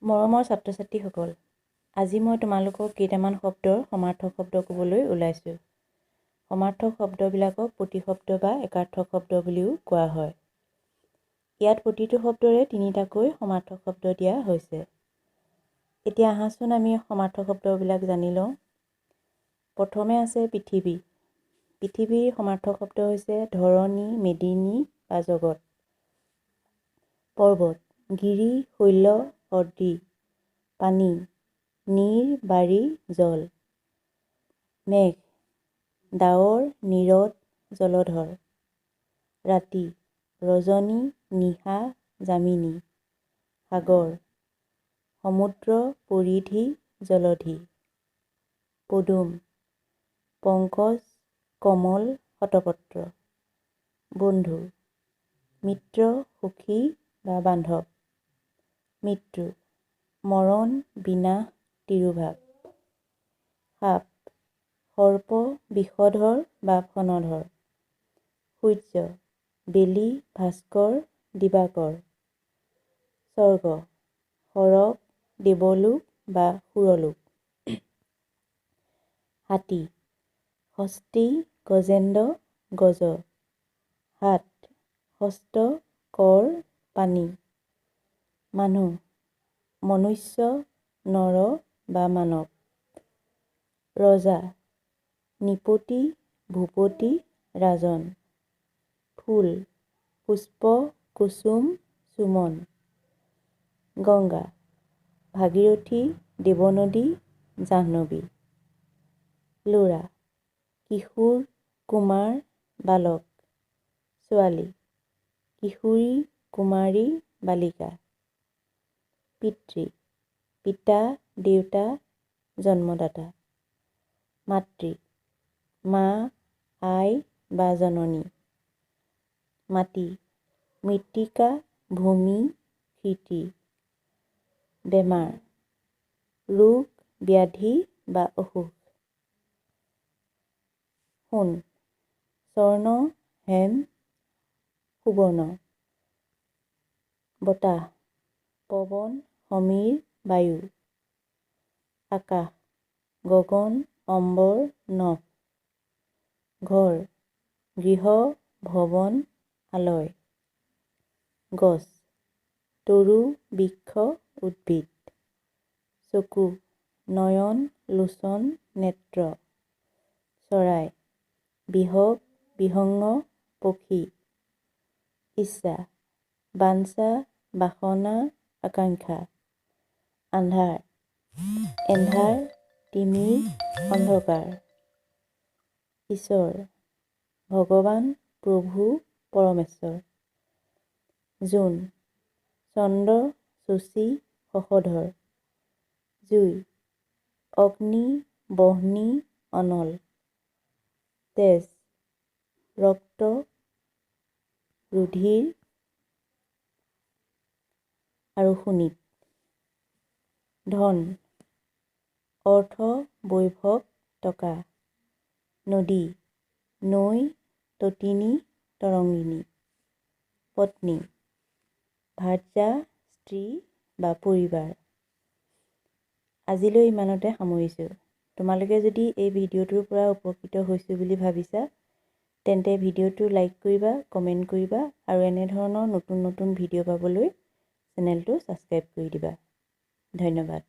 মৰমৰ ছাত্ৰ-ছাত্ৰীসকল, আজি মই তোমালোকক কেইটামান শব্দৰ সমাৰ্থক শব্দ ক'বলৈ ওলাইছোঁ। সমাৰ্থক শব্দবিলাকক প্ৰতিশব্দ বা একাৰ্থক শব্দ বুলিও কোৱা হয়। ইয়াত প্ৰতিটো শব্দৰে তিনিটাকৈ সমাৰ্থক শব্দ দিয়া হৈছে। এতিয়া আহাচোন আমি সমাৰ্থক শব্দবিলাক জানি লওঁ। প্ৰথমে আছে পৃথিৱী। পৃথিৱীৰ সমাৰ্থক শব্দ হৈছে ধৰণী, মেদিনী বা জগত। পৰ্বত, গিৰি, শৈল, অদ্ৰি, পানী, নীৰ, বাৰী, জল। মেঘ, ডাৱৰ, নিৰদ, জলধৰ। ৰাতি, ৰজনী, নিশা, যামিনী। সাগৰ, সমুদ্ৰ, পৰিধি, জলধি। পদুম, পংকজ, কমল, শতপত্ৰ। বন্ধু, মিত্ৰ, সখী বা বান্ধৱ। মৃত্যু, মৰণ, বিনাশ, তিৰোভাৱ। সাপ, সৰ্প, বিষধৰ বা ফণধৰ। সূৰ্য, বেলি, ভাস্কৰ, দিবাকৰ। স্বৰ্গ, সৰগ, দেৱলোক বা সুৰলোক। হাতী, হস্তী, গজেন্দ্ৰ, গজ। হাত, হস্ত, কৰ, পানী। মানুহ, মনুষ্য, নৰ বা মানৱ। ৰজা, নৃপতি, ভূপতি, ৰাজন। ফুল, পুষ্প, কুসুম, সুমন। গংগা, ভাগীৰথী, দেৱনদী, জাহ্নৱী। ল'ৰা, কিশোৰ, কুমাৰ, বালক। ছোৱালী, কিশোৰী, কুমাৰী, বালিকা। পিতৃ, পিতা, দেউতা, জন্মদাতা। মাতৃ, মা, আই বা জননী। মাটি, মৃত্তিকা, ভূমি, কৃতি। বেমাৰ, ৰোগ, ব্যাধি বা অসুখ। সোণ, স্বৰ্ণ, হেম, সুবৰ্ণ। বতাহ, পৱন, সমীৰ, বায়ু। আকাশ, গগন, অম্বৰ, নভ। ঘৰ, গৃহ, ভৱন, আলয়। গছ, তৰু, বৃক্ষ, উদ্ভিদ। চকু, নয়ন, লোচন, নেত্ৰ। চৰাই, বিহগ, বিহংগ, পক্ষী। ইচ্ছা, বাঞ্ছা, বাসনা, আকাংক্ষা। আন্ধাৰ, এন্ধাৰ, তিমিৰ, অন্ধকাৰ। ঈশ্বৰ, ভগৱান, প্ৰভু, পৰমেশ্বৰ। জোন, চন্দ্ৰ, শশী, শশধৰ। জুই, অগ্নি, বহ্নি, অনল। তেজ, ৰক্ত, ৰুধিৰ আৰু শোণিত। ধন, অৰ্থ, বৈভৱ, টকা। নদী, নৈ, তটিনী, তৰঙ্গিনী। পত্নী, ভাৰ্যা, স্ত্ৰী বা পৰিবাৰ। আজিলৈ ইমানতে সামৰিছোঁ। তোমালোকে যদি এই ভিডিঅ'টোৰ পৰা উপকৃত হৈছোঁ বুলি ভাবিছা, তেন্তে ভিডিঅ'টো লাইক কৰিবা, কমেণ্ট কৰিবা আৰু এনেধৰণৰ নতুন নতুন ভিডিঅ' পাবলৈ চেনেলটো ছাবস্ক্ৰাইব কৰি দিবা। ধন্যবাদ।